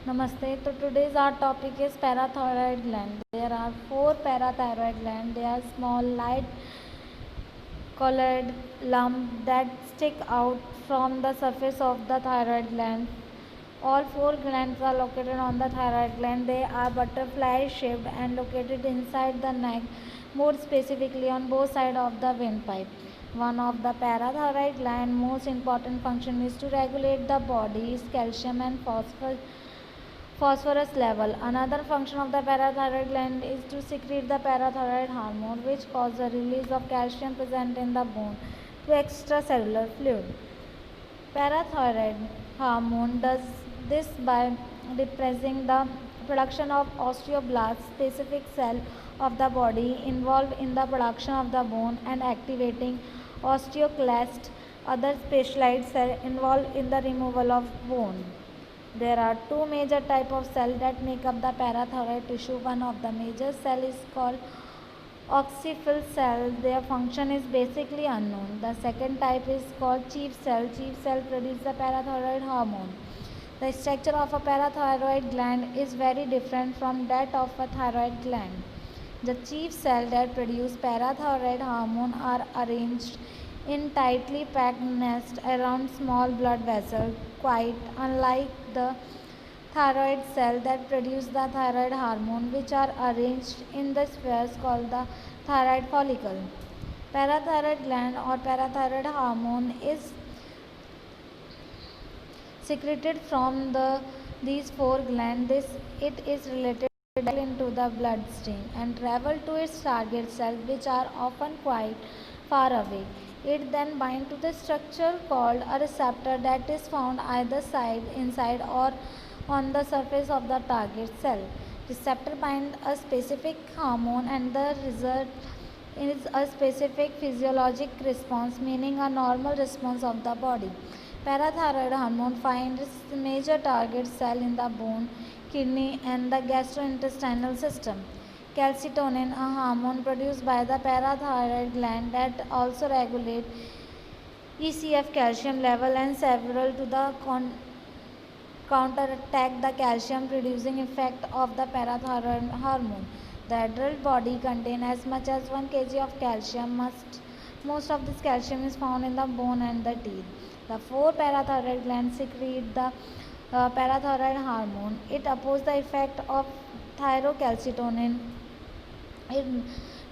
Namaste. So today's our topic is parathyroid gland. There are four parathyroid glands. They are small, light colored lump that stick out from the surface of the thyroid gland. All four glands are located on the thyroid gland. They are butterfly shaped and located inside the neck, more specifically on both sides of the windpipe. One of the parathyroid gland most important function is to regulate the body's calcium and phosphorus level. Another function of the parathyroid gland is to secrete the parathyroid hormone, which causes the release of calcium present in the bone to extracellular fluid. Parathyroid hormone does this by depressing the production of osteoblasts, specific cell of the body involved in the production of the bone, and activating osteoclast, other specialized cell involved in the removal of bone. There are two major types of cells that make up the parathyroid tissue. One of the major cell is called oxyphil cell. Their function is basically unknown. The second type is called chief cell. Chief cell produces the parathyroid hormone. The structure of a parathyroid gland is very different from that of a thyroid gland. The chief cell that produce parathyroid hormone are arranged in tightly packed nest around small blood vessels, quite unlike the thyroid cell that produce the thyroid hormone, which are arranged in the spheres called the thyroid follicle. Parathyroid gland or parathyroid hormone is secreted from these four glands. It is related into the bloodstream and travel to its target cells, which are often quite far away. It then binds to the structure called a receptor that is found either side, inside or on the surface of the target cell. Receptor bind a specific hormone and the result is a specific physiologic response, meaning a normal response of the body. Parathyroid hormone finds major target cell in the bone, kidney and the gastrointestinal system. Calcitonin, a hormone produced by the parathyroid gland that also regulates ECF calcium level and several to the counteract the calcium producing effect of the parathyroid hormone. The adult body contains as much as 1 kg of calcium. Most of this calcium is found in the bone and the teeth. The four parathyroid glands secrete the parathyroid hormone. It opposes the effect of thyrocalcitonin. It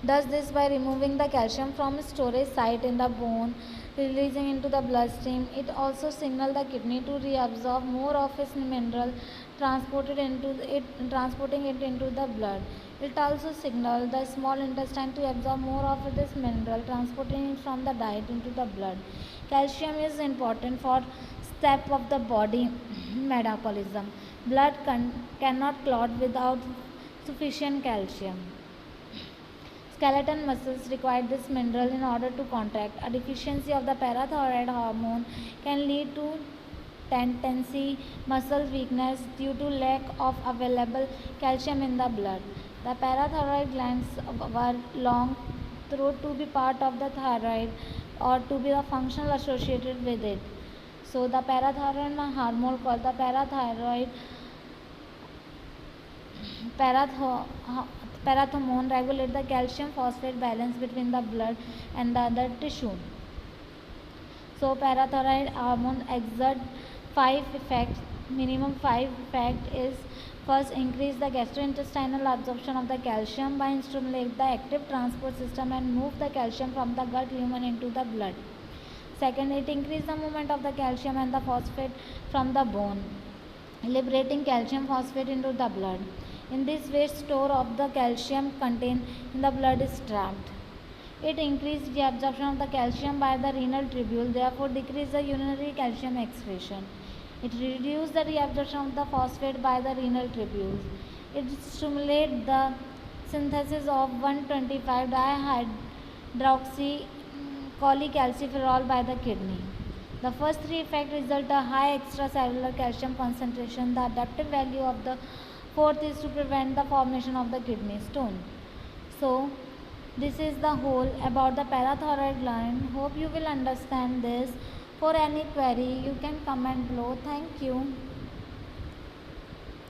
does this by removing the calcium from storage site in the bone, releasing into the bloodstream. It also signals the kidney to reabsorb more of its mineral, transporting it into the blood. It also signals the small intestine to absorb more of this mineral, transporting it from the diet into the blood. Calcium is important for step of the body metabolism. Blood cannot clot without sufficient calcium. Skeletal muscles require this mineral in order to contract. A deficiency of the parathyroid hormone can lead to tendency, muscle weakness due to lack of available calcium in the blood. The parathyroid glands were long thought to be part of the thyroid or to be a functional associated with it. So the parathyroid hormone called the Paratho- parathormone regulate the calcium phosphate balance between the blood and the other tissue. So parathyroid hormone exert five effects. Minimum five effect is first increase the gastrointestinal absorption of the calcium by stimulate the active transport system and move the calcium from the gut lumen into the blood. Second, it increase the movement of the calcium and the phosphate from the bone, liberating calcium phosphate into the blood. In this way, store of the calcium contained in the blood is trapped. It increases the absorption of the calcium by the renal tubule, therefore decrease the urinary calcium excretion. It reduces the reabsorption of the phosphate by the renal tubules. It stimulates the synthesis of 125 dihydroxy cholecalciferol by the kidney. The first three effects result in a high extracellular calcium concentration. The adaptive value of the fourth is to prevent the formation of the kidney stone. So, this is the whole about the parathyroid gland. Hope you will understand this. For any query, you can comment below. Thank you.